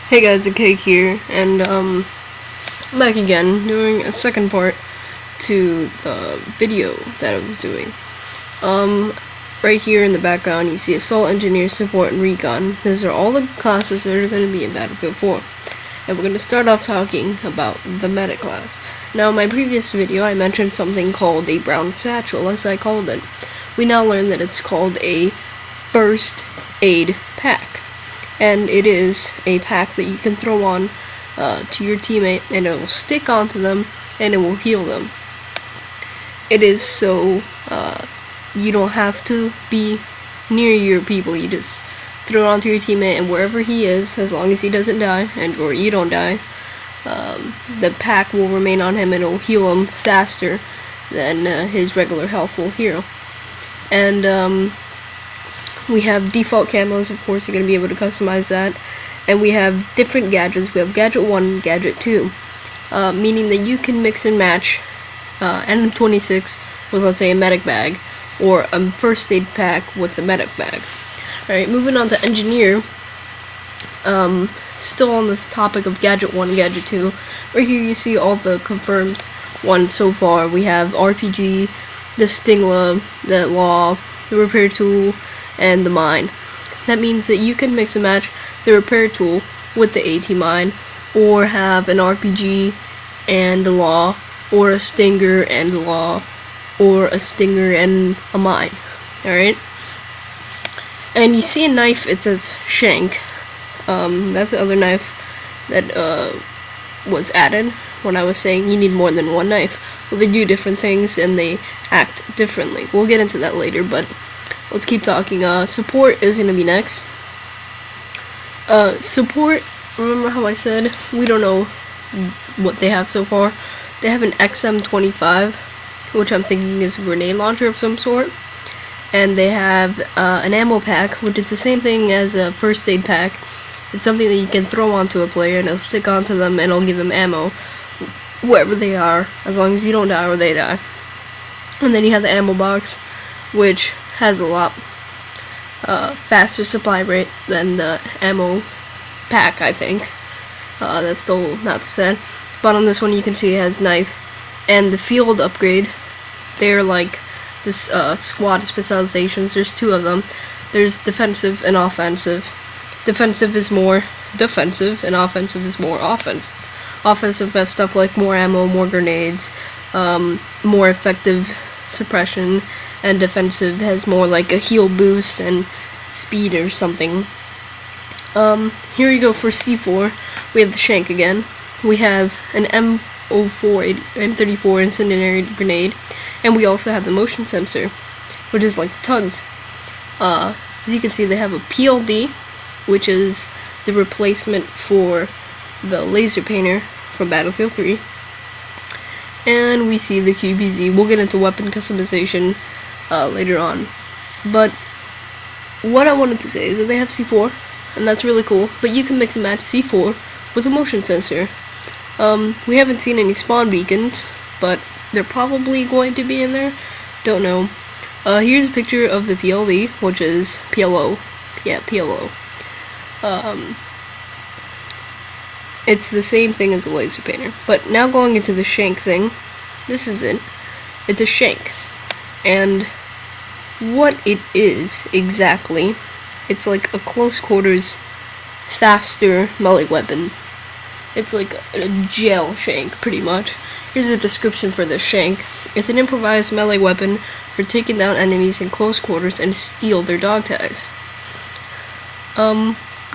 Hey guys, it's Cake here, and back again, doing a second part to the video that I was doing. Right here in the background, you see Assault Engineer, Support, and Recon. These are all the classes that are going to be in Battlefield 4. And we're going to start off talking about the Medic class. Now, in my previous video, I mentioned something called a brown satchel, as I called it. We now learn that it's called a first aid pack. And it is a pack that you can throw on to your teammate, and it will stick onto them and it will heal them. It is so you don't have to be near your people. You just throw it onto your teammate, and wherever he is, as long as he doesn't die and or you don't die, the pack will remain on him and it will heal him faster than his regular health will heal. And we have default camos, of course, you're going to be able to customize that. And we have different gadgets. We have Gadget 1 and Gadget 2. Meaning that you can mix and match M26 with, let's say, a medic bag, or a first aid pack with a medic bag. Alright, moving on to Engineer. Still on this topic of Gadget 1 and Gadget 2. Right here you see all the confirmed ones so far. We have RPG, the Stingla, the Law, the Repair Tool, and the mine. That means that you can mix and match the repair tool with the AT mine, or have an RPG and a Law, or a Stinger and a Law, or a Stinger and a mine. Alright? And you see a knife, it says Shank. That's the other knife that was added when I was saying you need more than one knife. Well, they do different things and they act differently. We'll get into that later, but let's keep talking. Support is going to be next. Support, remember how I said we don't know what they have so far? They have an XM25, which I'm thinking is a grenade launcher of some sort. And they have an ammo pack, which is the same thing as a first aid pack. It's something that you can throw onto a player and it'll stick onto them and it'll give them ammo wherever they are, as long as you don't die or they die. And then you have the ammo box, which has a lot faster supply rate than the ammo pack, I think. That's still not said. But on this one you can see it has knife. And the field upgrade, they're like this squad specializations. There's two of them. There's defensive and offensive. Defensive is more defensive and offensive is more offensive. Offensive has stuff like more ammo, more grenades, more effective suppression, and defensive has more like a heal boost and speed or something. Here we go for C4. We have the Shank again. We have an M34 incendiary grenade, and we also have the motion sensor, which is like tugs. As you can see, they have a PLD, which is the replacement for the laser painter from Battlefield 3. And we see the QBZ. We'll get into weapon customization later on. But what I wanted to say is that they have C4, and that's really cool. But you can mix and match C4 with a motion sensor. We haven't seen any spawn beacons, but they're probably going to be in there. Don't know. Here's a picture of the PLD, which is PLO. Yeah, PLO. It's the same thing as a laser painter. But now going into the Shank thing, this is it. It's a Shank. And what it is exactly, it's like a close quarters, faster melee weapon. It's like a gel Shank, pretty much. Here's a description for the Shank. It's an improvised melee weapon for taking down enemies in close quarters and steal their dog tags.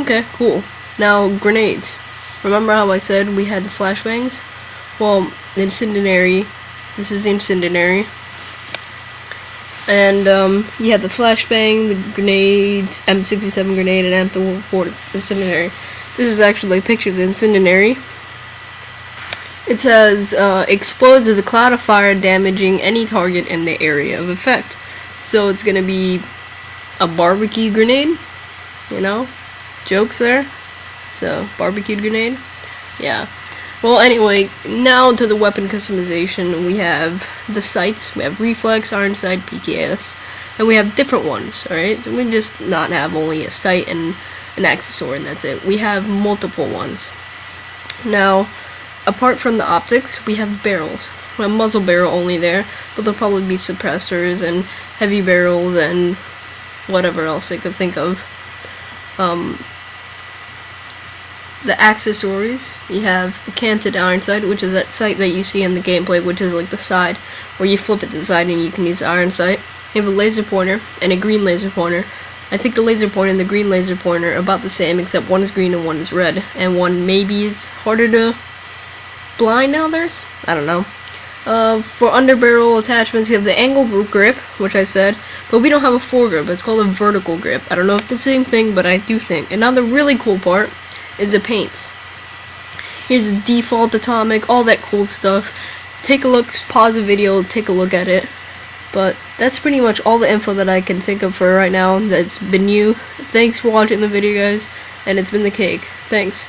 Okay, cool. Now, grenades. Remember how I said we had the flashbangs? Well, incendiary. This is incendiary. And you have the flashbang, the grenades, M67 grenade, and M4 incendiary. This is actually a picture of the incendiary. It says, explodes with a cloud of fire damaging any target in the area of effect. So it's gonna be a barbecue grenade, you know? Jokes there. So, barbecued grenade. Yeah. Well, anyway, now to the weapon customization. We have the sights. We have reflex, iron sight, PKS, and we have different ones. All right. So we just not have only a sight and an accessory, and that's it. We have multiple ones. Now, apart from the optics, we have barrels. A muzzle barrel only there, but there'll probably be suppressors and heavy barrels and whatever else I could think of. The accessories, you have a canted iron sight, which is that sight that you see in the gameplay, which is like the side where you flip it to the side and you can use the iron sight. You have a laser pointer and a green laser pointer. I think the laser pointer and the green laser pointer are about the same, except one is green and one is red, and one maybe is harder to blind than others. I don't know. For underbarrel attachments, we have the angle grip, which I said, but we don't have a foregrip. It's called a vertical grip. I don't know if it's the same thing, but I do think. And now the really cool part is the paints. Here's the default atomic, all that cool stuff. Take a look, pause the video, take a look at it. But that's pretty much all the info that I can think of for right now that's been new. Thanks for watching the video, guys, and it's been the cake. Thanks.